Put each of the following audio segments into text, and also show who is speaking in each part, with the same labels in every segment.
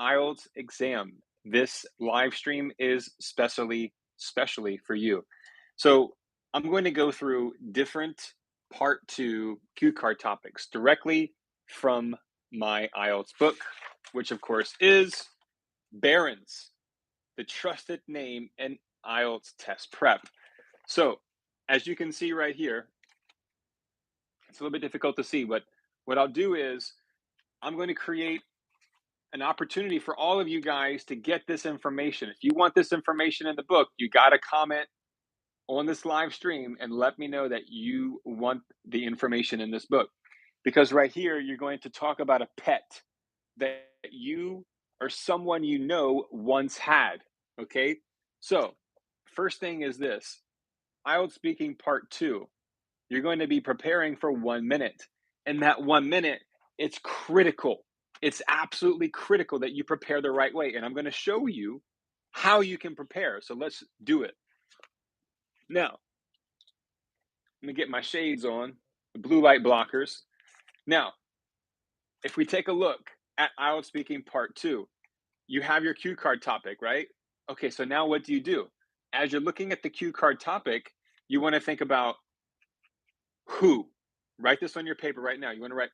Speaker 1: IELTS exam. This live stream is specially for you. So I'm going to go through different part two cue card topics directly from my IELTS book, which of course is Barron's, the trusted name in IELTS test prep. So as you can see right here, it's a little bit difficult to see, but what I'll do is I'm going to create an opportunity for all of you guys to get this information. If you want this information in the book, you got to comment on this live stream and let me know that you want the information in this book. Because right here, you're going to talk about a pet that you or someone you know once had. Okay. So, first thing is this IELTS speaking part two. You're going to be preparing for 1 minute. And that 1 minute, it's critical. It's absolutely critical that you prepare the right way. And I'm going to show you how you can prepare. So let's do it. Now, let me get my shades on, the blue light blockers. Now, if we take a look at IELTS speaking part two, you have your cue card topic, right? Okay, so now what do? As you're looking at the cue card topic, you want to think about who. Write this on your paper right now. You want to write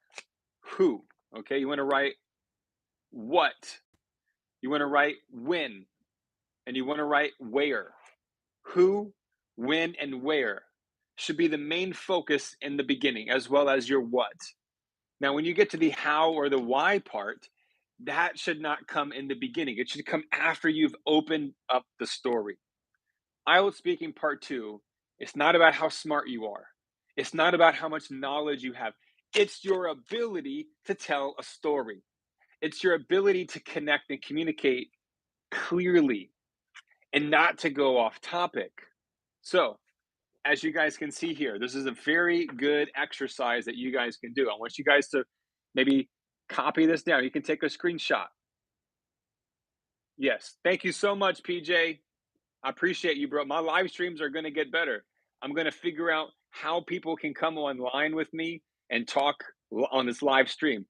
Speaker 1: who, okay? You want to write what. You want to write when, and you want to write where. Who, when, and where should be the main focus in the beginning, as well as your what. Now, when you get to the how or the why part, that should not come in the beginning. It should come after you've opened up the story. IELTS speaking part two, it's not about how smart you are. It's not about how much knowledge you have. It's your ability to tell a story. It's your ability to connect and communicate clearly and not to go off topic. So, as you guys can see here, this is a very good exercise that you guys can do. I want you guys to maybe copy this down. You can take a screenshot. Yes. Thank you so much, PJ. I appreciate you, bro. My live streams are going to get better. I'm going to figure out how people can come online with me and talk on this live stream.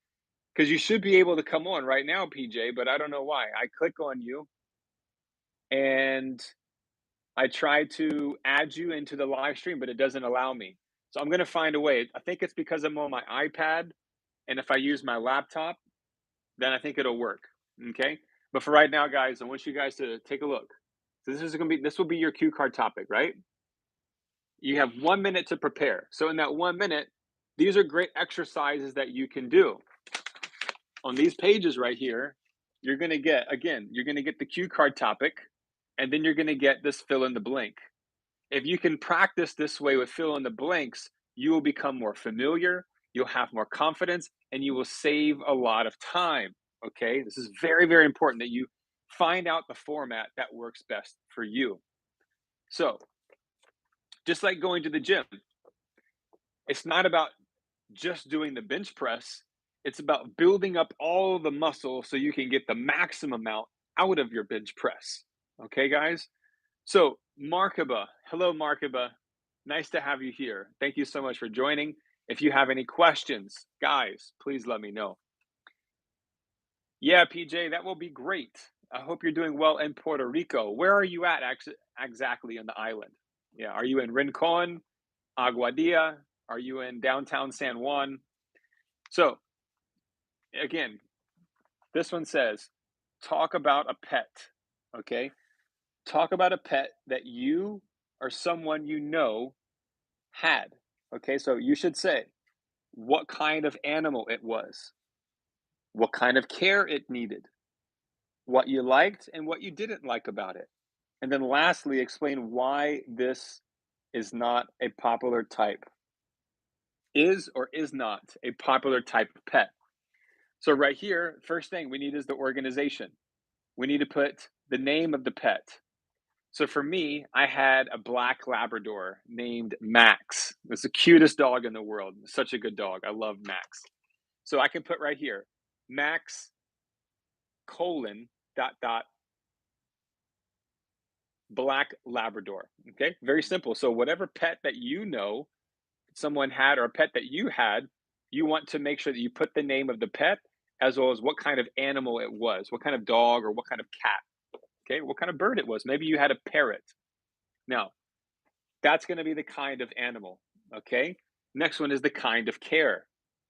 Speaker 1: Because you should be able to come on right now, PJ, but I don't know why. I click on you and I try to add you into the live stream, but it doesn't allow me. So I'm going to find a way. I think it's because I'm on my iPad. And if I use my laptop, then I think it'll work. Okay. But for right now, guys, I want you guys to take a look. So this will be your cue card topic, right? You have 1 minute to prepare. So in that 1 minute, these are great exercises that you can do. On these pages right here, you're going to get the cue card topic, and then you're going to get this fill in the blank. If you can practice this way with fill in the blanks, you will become more familiar, you'll have more confidence, and you will save a lot of time. Okay, this is very, very important that you find out the format that works best for you. So, just like going to the gym, it's not about just doing the bench press, it's about building up all the muscle so you can get the maximum amount out of your bench press. Okay, guys? So, Markaba, hello, Markaba. Nice to have you here. Thank you so much for joining. If you have any questions, guys, please let me know. Yeah, PJ, that will be great. I hope you're doing well in Puerto Rico. Where are you at exactly on the island? Yeah, are you in Rincon, Aguadilla? Are you in downtown San Juan? So, again, this one says, talk about a pet, okay? Talk about a pet that you or someone you know had. Okay, so you should say what kind of animal it was, what kind of care it needed, what you liked and what you didn't like about it. And then lastly, explain why this is not a popular type. Is or is not a popular type of pet. So, right here, first thing we need is the organization. We need to put the name of the pet. So for me, I had a black Labrador named Max. It's the cutest dog in the world. Such a good dog. I love Max. So I can put right here, Max colon dot dot black Labrador. Okay, very simple. So whatever pet that you know someone had or a pet that you had, you want to make sure that you put the name of the pet as well as what kind of animal it was, what kind of dog or what kind of cat, okay, what kind of bird it was. Maybe you had a parrot. Now, that's going to be the kind of animal, okay? Next one is the kind of care.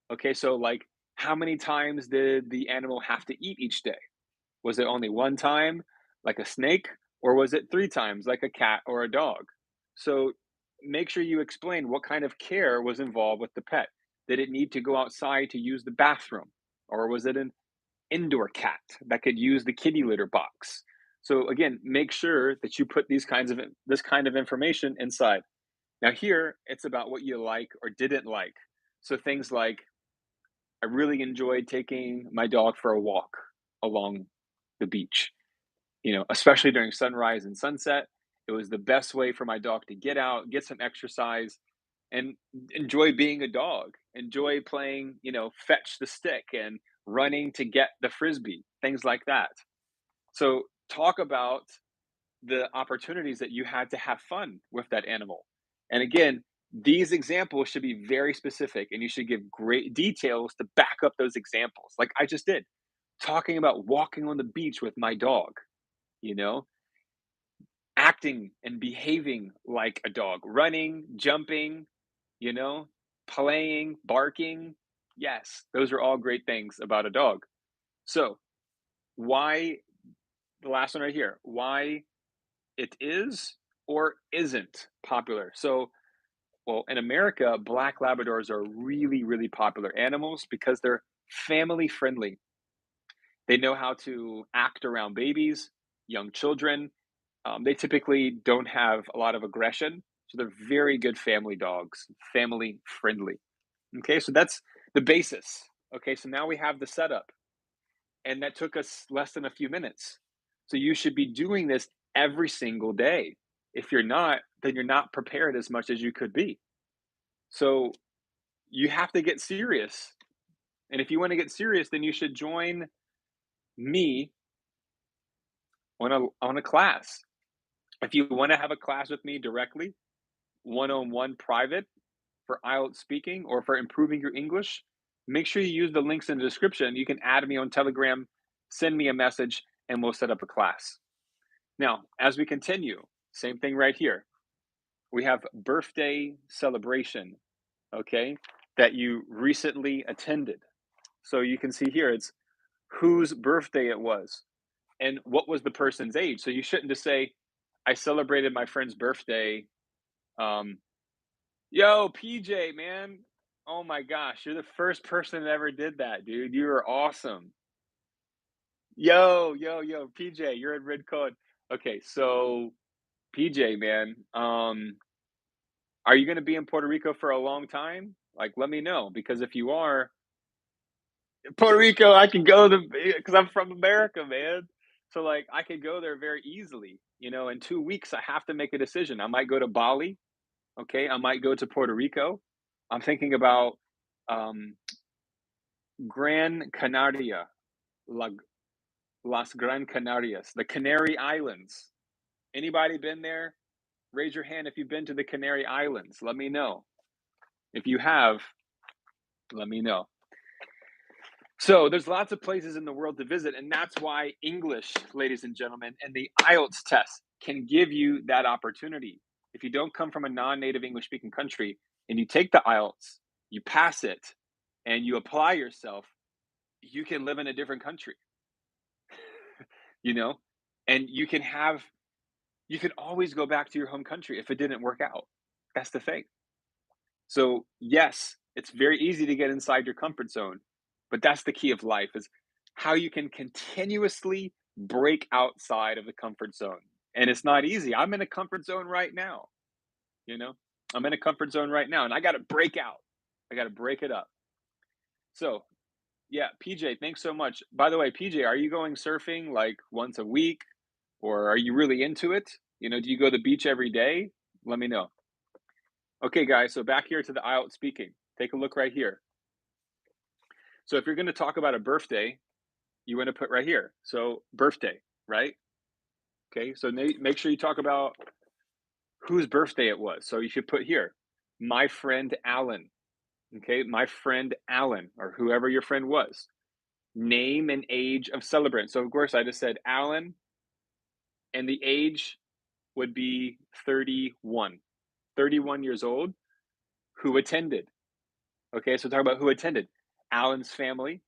Speaker 1: Okay, so like how many times did the animal have to eat each day? Was it only one time, like a snake, or was it three times, like a cat or a dog? So make sure you explain what kind of care was involved with the pet. Did it need to go outside to use the bathroom? Or was it an indoor cat that could use the kitty litter box? So again, make sure that you put this kind of information inside. Now here, it's about what you like or didn't like. So things like I really enjoyed taking my dog for a walk along the beach, especially during sunrise and sunset. It was the best way for my dog to get out, get some exercise, and enjoy being a dog, enjoy playing, fetch the stick and running to get the frisbee, things like that. So, talk about the opportunities that you had to have fun with that animal. And again, these examples should be very specific and you should give great details to back up those examples, like I just did, talking about walking on the beach with my dog, you know, acting and behaving like a dog, running, jumping, you know, playing, barking. Yes, those are all great things about a dog. So, why the last one right here? Why it is or isn't popular. So, well, in America, black Labradors are really, really popular animals because they're family friendly. They know how to act around babies, young children. They typically don't have a lot of aggression. So they're very good family dogs, family friendly. Okay, so that's the basis. Okay, so now we have the setup, and that took us less than a few minutes. So you should be doing this every single day. If you're not, then you're not prepared as much as you could be. So you have to get serious. And if you want to get serious, then you should join me on a class. If you want to have a class with me directly, one-on-one private for IELTS speaking or for improving your English, make sure you use the links in the description. You can add me on Telegram, send me a message, and we'll set up a class. Now, as we continue, same thing right here. We have birthday celebration, okay, that you recently attended. So you can see here, it's whose birthday it was and what was the person's age. So you shouldn't just say, I celebrated my friend's birthday. Um, Yo, PJ, man. Oh my gosh, you're the first person that ever did that, dude. You are awesome. Yo, PJ, you're in red code. Okay, so PJ, man, are you gonna be in Puerto Rico for a long time? Like, let me know because if you are, Puerto Rico, I can go to because I'm from America, man. So like, I could go there very easily. In 2 weeks, I have to make a decision. I might go to Bali. Okay, I might go to Puerto Rico. I'm thinking about um, Gran Canaria, La, Las Gran Canarias, the Canary Islands. Anybody been there? Raise your hand if you've been to the Canary Islands. Let me know. If you have, let me know. So there's lots of places in the world to visit, and that's why English, ladies and gentlemen, and the IELTS test can give you that opportunity. If you don't come from a non-native English-speaking country and you take the IELTS, you pass it, and you apply yourself, you can live in a different country, you know, and you can always go back to your home country if it didn't work out. That's the thing. So, yes, it's very easy to get inside your comfort zone, but that's the key of life is how you can continuously break outside of the comfort zone. And it's not easy. I'm in a comfort zone right now, you know? I'm in a comfort zone right now and I got to break out. I got to break it up. So, yeah, PJ, thanks so much. By the way, PJ, are you going surfing like once a week or are you really into it? Do you go to the beach every day? Let me know. Okay, guys, so back here to the IELTS speaking. Take a look right here. So if you're going to talk about a birthday, you want to put right here. So birthday, right? Okay, so make sure you talk about whose birthday it was. So you should put here, my friend Alan. Okay, my friend Alan, or whoever your friend was. Name and age of celebrant. So, of course, I just said Alan, and the age would be 31. 31 years old. Who attended? Okay, so talk about who attended. Alan's family,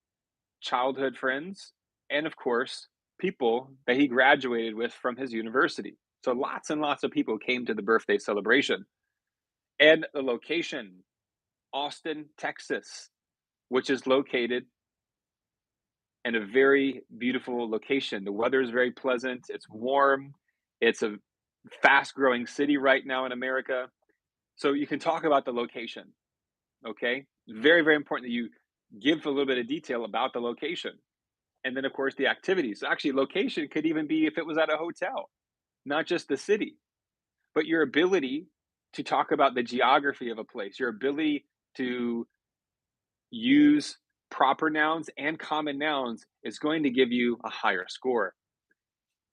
Speaker 1: childhood friends, and of course, people that he graduated with from his university. So lots and lots of people came to the birthday celebration. And the location, Austin, Texas, which is located in a very beautiful location. The weather is very pleasant, it's warm, it's a fast growing city right now in America. So you can talk about the location, okay? Very, very important that you give a little bit of detail about the location. And then, of course, the activities. Actually, location could even be if it was at a hotel, not just the city, but your ability to talk about the geography of a place, your ability to use proper nouns and common nouns is going to give you a higher score.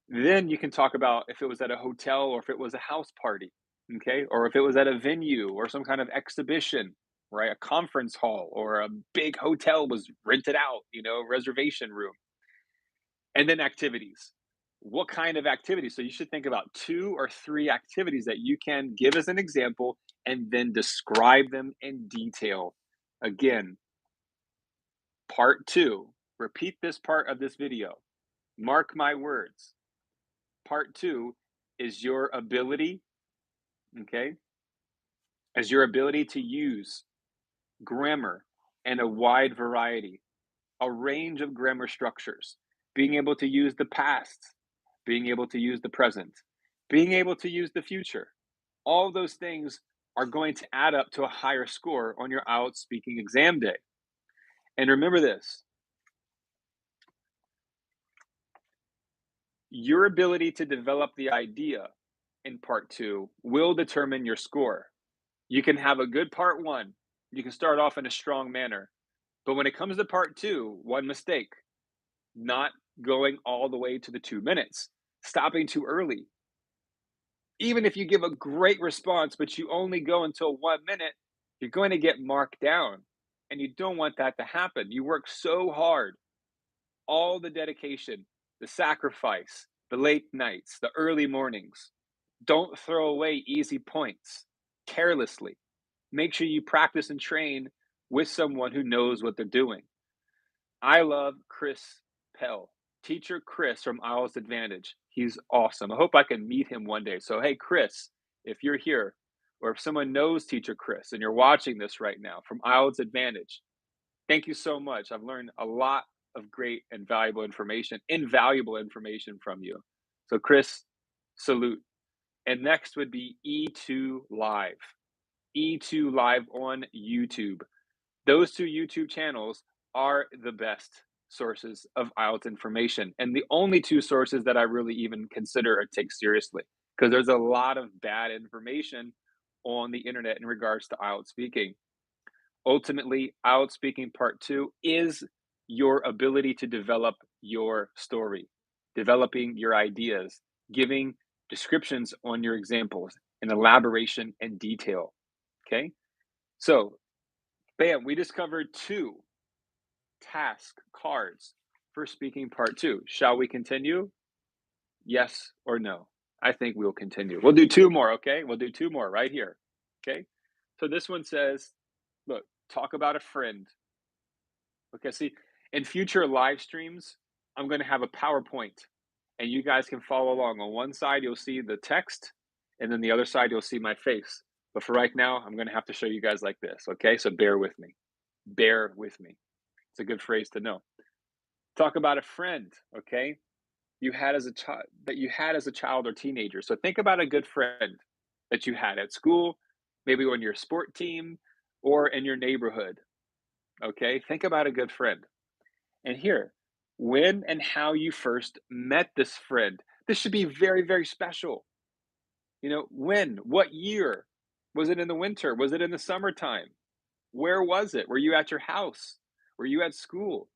Speaker 1: Then you can talk about if it was at a hotel or if it was a house party, okay? Or if it was at a venue or some kind of exhibition, right? A conference hall or a big hotel was rented out, reservation room. And then activities. What kind of activities? So you should think about 2 or 3 activities that you can give as an example and then describe them in detail. Again, part 2. Repeat this part of this video. Mark my words. Part 2 is your ability, okay, is your ability to use grammar and a wide variety, a range of grammar structures, being able to use the past, being able to use the present, being able to use the future. All those things are going to add up to a higher score on your IELTS speaking exam day. And remember this, your ability to develop the idea in part 2 will determine your score. You can have a good part 1, you can start off in a strong manner. But when it comes to part 2, one mistake, not going all the way to the 2 minutes, stopping too early. Even if you give a great response, but you only go until 1 minute, you're going to get marked down. And you don't want that to happen. You work so hard, all the dedication, the sacrifice, the late nights, the early mornings. Don't throw away easy points carelessly. Make sure you practice and train with someone who knows what they're doing. I love Chris Pell, teacher Chris from IELTS Advantage. He's awesome. I hope I can meet him one day. So, hey, Chris, if you're here, or if someone knows teacher Chris and you're watching this right now from IELTS Advantage, thank you so much. I've learned a lot of great and valuable information, invaluable information from you. So, Chris, salute. And next would be E2 Live. E2 Live on YouTube. Those 2 YouTube channels are the best sources of IELTS information, and the only 2 sources that I really even consider or take seriously, because there's a lot of bad information on the internet in regards to IELTS speaking. Ultimately, IELTS speaking part 2 is your ability to develop your story, developing your ideas, giving descriptions on your examples, and elaboration and detail. Okay? So, bam, we discovered 2 task cards for speaking part 2. Shall we continue? Yes or no? I think we'll continue. We'll do 2 more, okay? We'll do 2 more right here. Okay? So this one says, look, talk about a friend. Okay, see, in future live streams, I'm going to have a PowerPoint and you guys can follow along. On one side, you'll see the text, and then the other side, you'll see my face. But for right now, I'm going to have to show you guys like this, okay? So bear with me. Bear with me. It's a good phrase to know. Talk about a friend, okay? You had as a child that you had as a child or teenager. So think about a good friend that you had at school, maybe on your sport team or in your neighborhood. Okay? Think about a good friend. And here, when and how you first met this friend. This should be very, very special. When? What year? Was it in the winter? Was it in the summertime? Where was it? Were you at your house? Were you at school?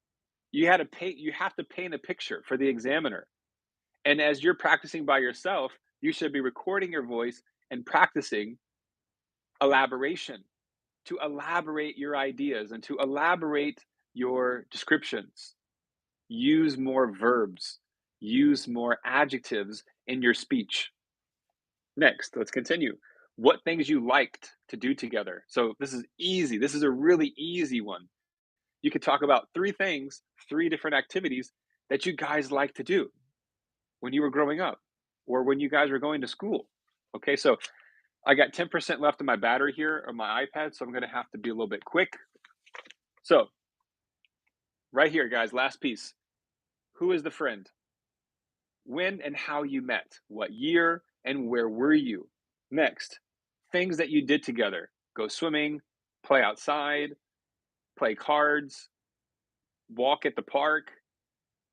Speaker 1: You have to paint a picture for the examiner. And as you're practicing by yourself, you should be recording your voice and practicing elaboration to elaborate your ideas and to elaborate your descriptions. Use more verbs. Use more adjectives in your speech. Next, let's continue. What things you liked to do together. So this is easy. This is a really easy one. You could talk about three things, three different activities that you guys like to do when you were growing up or when you guys were going to school. Okay, so I got 10% left of my battery here on my iPad, so I'm going to have to be a little bit quick. So, right here, guys, last piece. Who is the friend? When and how you met? What year and where were you? Next, things that you did together. Go swimming, play outside, play cards, walk at the park.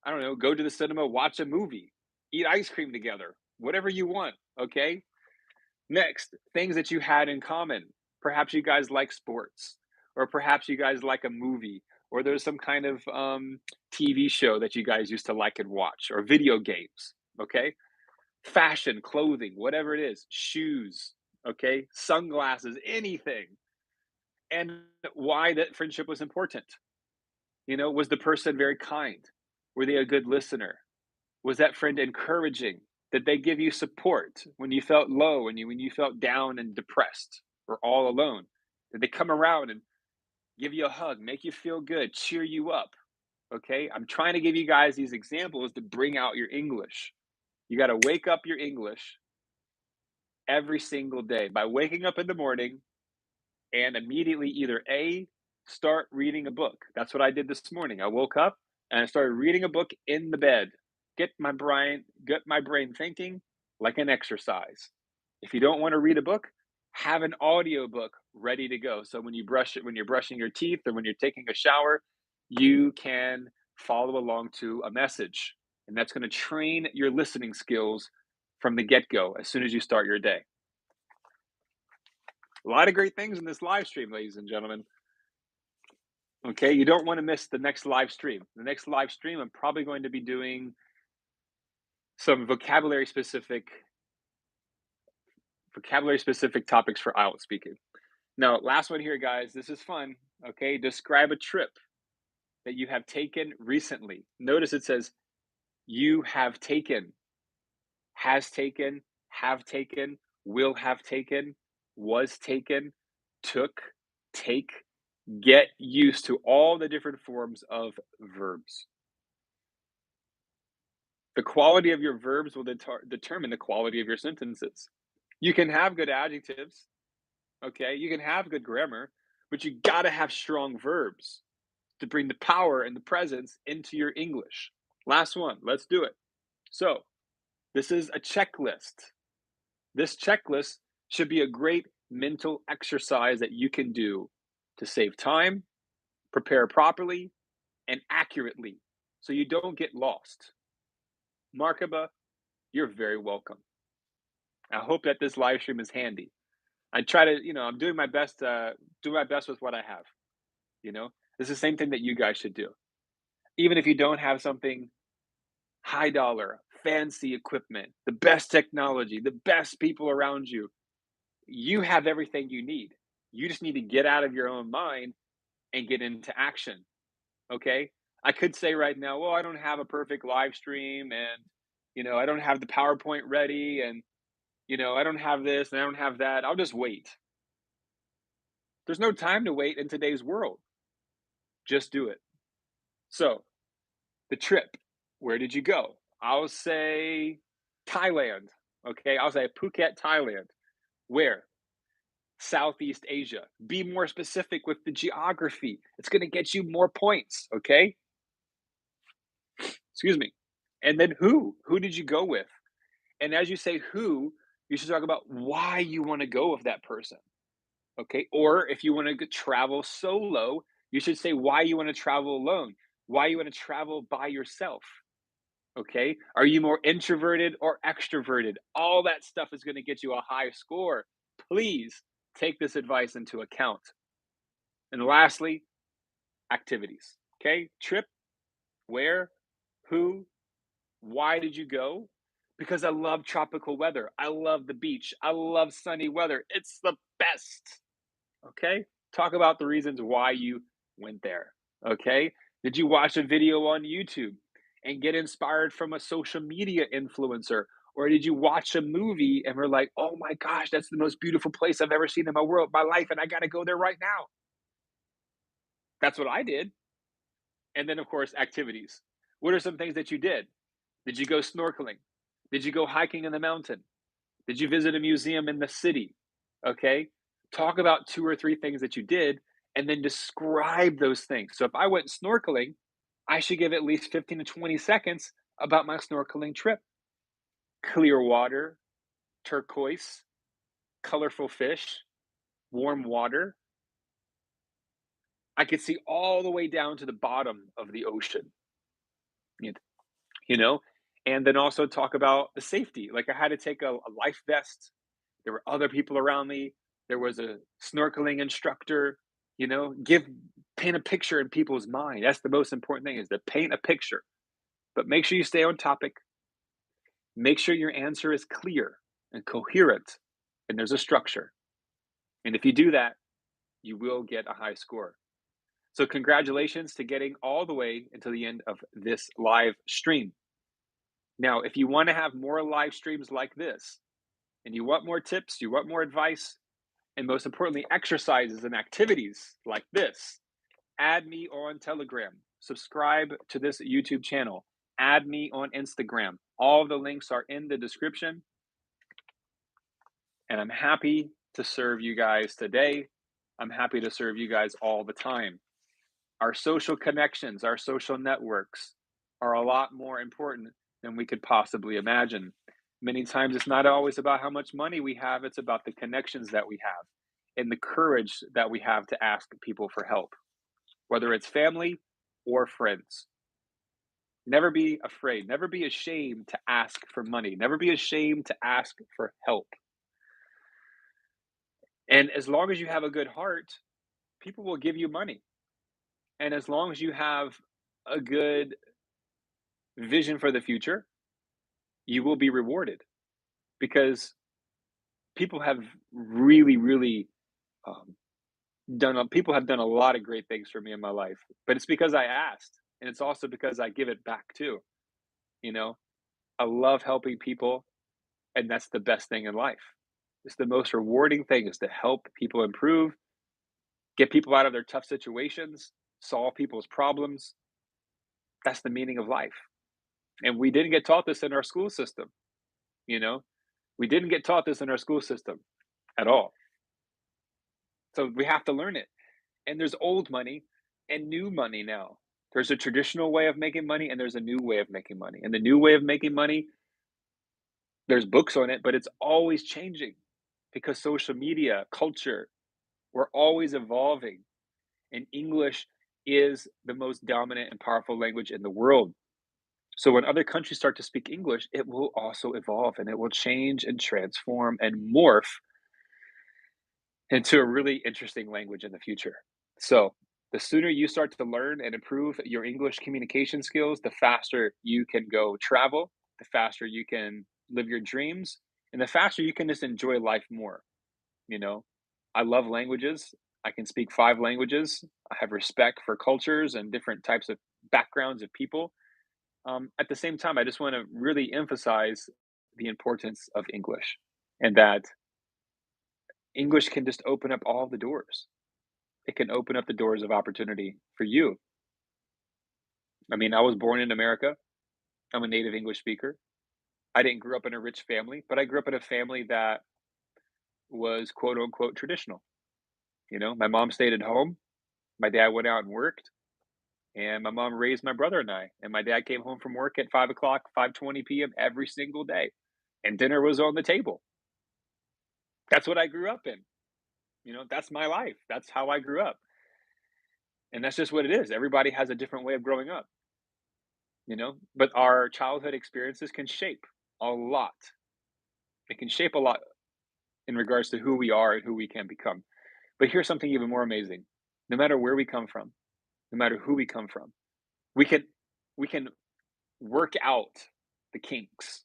Speaker 1: I don't know, go to the cinema, watch a movie, eat ice cream together, whatever you want, okay? Next, things that you had in common. Perhaps you guys like sports, or perhaps you guys like a movie, or there's some kind of TV show that you guys used to like and watch, or video games, okay? Fashion, clothing, whatever it is, shoes, okay? Sunglasses, anything. And why that friendship was important. You know, was the person very kind? Were they a good listener? Was that friend encouraging? Did they give you support when you felt low and when you felt down and depressed or all alone? Did they come around and give you a hug, make you feel good, cheer you up? Okay, I'm trying to give you guys these examples to bring out your English. You got to wake up your English every single day by waking up in the morning and immediately either A, start reading a book. That's what I did this morning. I woke up and I started reading a book in the bed. Get my brain thinking like an exercise. If you don't want to read a book, have an audio book ready to go. So when you're brushing your teeth or when you're taking a shower, you can follow along to a message. And that's going to train your listening skills from the get-go as soon as you start your day. A lot of great things in this live stream, ladies and gentlemen. Okay, you don't want to miss the next live stream. The next live stream, I'm probably going to be doing some vocabulary specific topics for IELTS speaking. Now, last one here, guys. This is fun. Okay, describe a trip that you have taken recently. Notice it says you have taken, has taken, have taken, will have taken, was taken, took, take. Get used to all the different forms of verbs. The quality of your verbs will determine the quality of your sentences. You can have good adjectives, okay? You can have good grammar, but you got to have strong verbs to bring the power and the presence into your English. Last one, let's do it. So, this is a checklist. This checklist should be a great mental exercise that you can do to save time, prepare properly, and accurately so you don't get lost. Markaba, you're very welcome. I hope that this live stream is handy. I try to, I'm doing my best, do my best with what I have. You know, it's the same thing that you guys should do. Even if you don't have something high dollar, fancy equipment, the best technology, the best people around you, you have everything you need. You just need to get out of your own mind and get into action. Okay. I could say right now, well, I don't have a perfect live stream and, I don't have the PowerPoint ready and, I don't have this and I don't have that. I'll just wait. There's no time to wait in today's world. Just do it. So, the trip, where did you go? I'll say Thailand. Okay. I'll say Phuket, Thailand. Where? Southeast Asia. Be more specific with the geography. It's going to get you more points. Okay. Excuse me. And then who? Who did you go with? And as you say who, you should talk about why you want to go with that person. Okay. Or if you want to travel solo, you should say why you want to travel alone, why you want to travel by yourself. Okay. Are you more introverted or extroverted? All that stuff is going to get you a high score. Please take this advice into account. And lastly, activities. Okay. Trip, where, who, why did you go? Because I love tropical weather. I love the beach. I love sunny weather. It's the best. Okay? Talk about the reasons why you went there. Okay? Did you watch a video on YouTube? and get inspired from a social media influencer? Or did you watch a movie and were like, oh my gosh, that's the most beautiful place I've ever seen in my life, and I got to go there right now? That's what I did. And then, of course, activities. What are some things that you did? Did you go snorkeling? Did you go hiking in the mountain? Did you visit a museum in the city? Okay. Talk about two or three things that you did and then describe those things. So if I went snorkeling, I should give at least 15 to 20 seconds about my snorkeling trip. Clear water, turquoise, colorful fish, warm water. I could see all the way down to the bottom of the ocean, you you know? And then also talk about the safety. Like I had to take a life vest. There were other people around me. There was a snorkeling instructor, give paint a picture in people's mind. That's the most important thing is to paint a picture. But make sure you stay on topic. Make sure your answer is clear and coherent and there's a structure. And if you do that, you will get a high score. So congratulations to getting all the way until the end of this live stream. Now, if you want to have more live streams like this, and you want more tips, you want more advice, and most importantly, exercises and activities like this, add me on Telegram, subscribe to this YouTube channel, add me on Instagram. All the links are in the description, and I'm happy to serve you guys today. I'm happy to serve you guys all the time. Our social connections, our social networks are a lot more important than we could possibly imagine. Many times it's not always about how much money we have, it's about the connections that we have and the courage that we have to ask people for help, whether it's family or friends. Never be afraid, never be ashamed to ask for money, never be ashamed to ask for help. And as long as you have a good heart, people will give you money. And as long as you have a good vision for the future, you will be rewarded because people have really, really um, people have done a lot of great things for me in my life, but it's because I asked, and it's also because I give it back too. You know, I love helping people, and that's the best thing in life. It's the most rewarding thing is to help people improve, get people out of their tough situations, solve people's problems. That's the meaning of life. And we didn't get taught this in our school system, you know? We didn't get taught this in our school system at all. So we have to learn it. And there's old money and new money now. There's a traditional way of making money and there's a new way of making money. And the new way of making money, there's books on it, but it's always changing because social media, culture, we're always evolving. And English is the most dominant and powerful language in the world. So when other countries start to speak English, it will also evolve and it will change and transform and morph into a really interesting language in the future. So, the sooner you start to learn and improve your English communication skills, the faster you can go travel, the faster you can live your dreams, and the faster you can just enjoy life more. You know, I love languages. I can speak 5 languages. I have respect for cultures and different types of backgrounds of people. At the same time, I just want to really emphasize the importance of English and that English can just open up all the doors. It can open up the doors of opportunity for you. I mean, I was born in America. I'm a native English speaker. I didn't grow up in a rich family, but I grew up in a family that was quote unquote traditional. My mom stayed at home, my dad went out and worked, and my mom raised my brother and I. And my dad came home from work at 5 o'clock, 5:20 p.m. every single day, and dinner was on the table. That's what I grew up in. That's my life. That's how I grew up. And that's just what it is. Everybody has a different way of growing up. But our childhood experiences can shape a lot. It can shape a lot in regards to who we are and who we can become. But here's something even more amazing. No matter where we come from, no matter who we come from, we can we can work out the kinks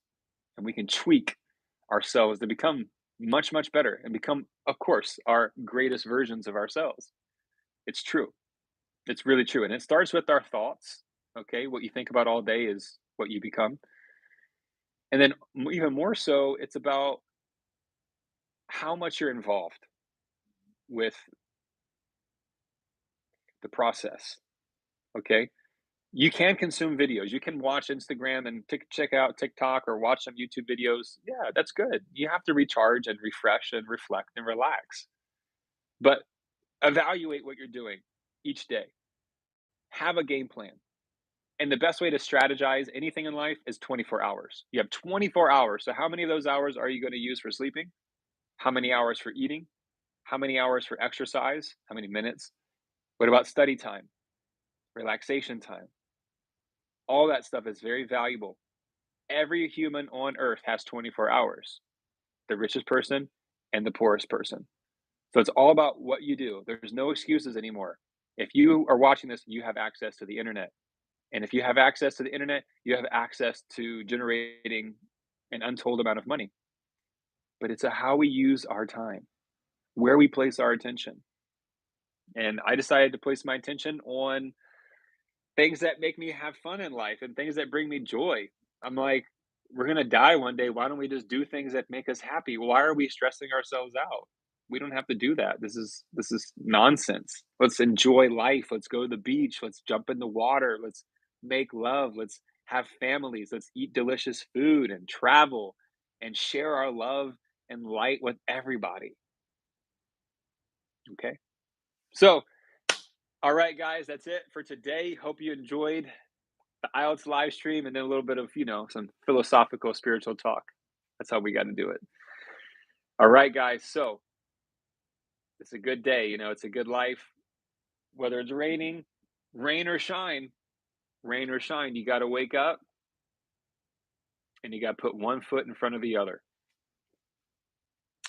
Speaker 1: and we can tweak ourselves to become much, much better and become, of course, our greatest versions of ourselves. It's true. It's really true. And it starts with our thoughts. Okay, what you think about all day is what you become. And then even more so, it's about how much you're involved with the process. Okay, you can consume videos. You can watch Instagram and check out TikTok or watch some YouTube videos. Yeah, that's good. You have to recharge and refresh and reflect and relax. But evaluate what you're doing each day. Have a game plan. And the best way to strategize anything in life is 24 hours. You have 24 hours. So, how many of those hours are you going to use for sleeping? How many hours for eating? How many hours for exercise? How many minutes? What about study time, relaxation time? All that stuff is very valuable. Every human on earth has 24 hours, the richest person and the poorest person. So it's all about what you do. There's no excuses anymore. If you are watching this, you have access to the internet. And if you have access to the internet, you have access to generating an untold amount of money. But it's a how we use our time, where we place our attention. And I decided to place my attention on things that make me have fun in life and things that bring me joy. I'm like, we're gonna die one day. Why don't we just do things that make us happy? Why are we stressing ourselves out? We don't have to do that. This is nonsense. Let's enjoy life. Let's go to the beach. Let's jump in the water. Let's make love. Let's have families. Let's eat delicious food and travel and share our love and light with everybody. Okay. So, all right, guys, that's it for today. Hope you enjoyed the IELTS live stream and then a little bit of, some philosophical, spiritual talk. That's how we got to do it. All right, guys. So it's a good day. It's a good life. Whether it's raining, rain or shine, you got to wake up and you got to put one foot in front of the other.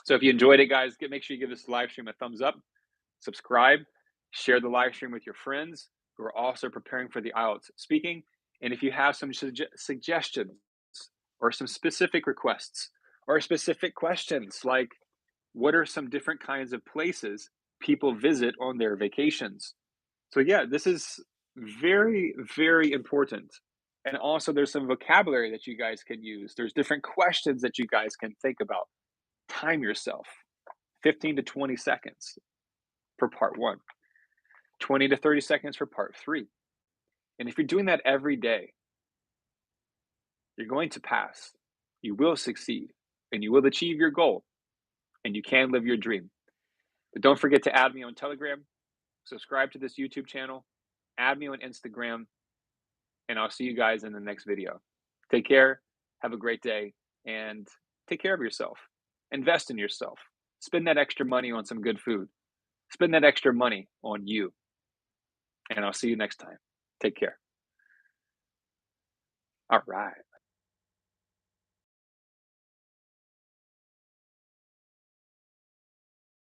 Speaker 1: So if you enjoyed it, guys, make sure you give this live stream a thumbs up, subscribe, share the live stream with your friends who are also preparing for the IELTS speaking. And if you have some suggestions or some specific requests or specific questions, like what are some different kinds of places people visit on their vacations? So, yeah, this is very, very important. And also, there's some vocabulary that you guys can use. There's different questions that you guys can think about. Time yourself 15 to 20 seconds for part one, 20 to 30 seconds for part three. And if you're doing that every day, you're going to pass. You will succeed and you will achieve your goal and you can live your dream. But don't forget to add me on Telegram, subscribe to this YouTube channel, add me on Instagram, and I'll see you guys in the next video. Take care, have a great day, and take care of yourself. Invest in yourself. Spend that extra money on some good food. Spend that extra money on you. And I'll see you next time. Take care. All right.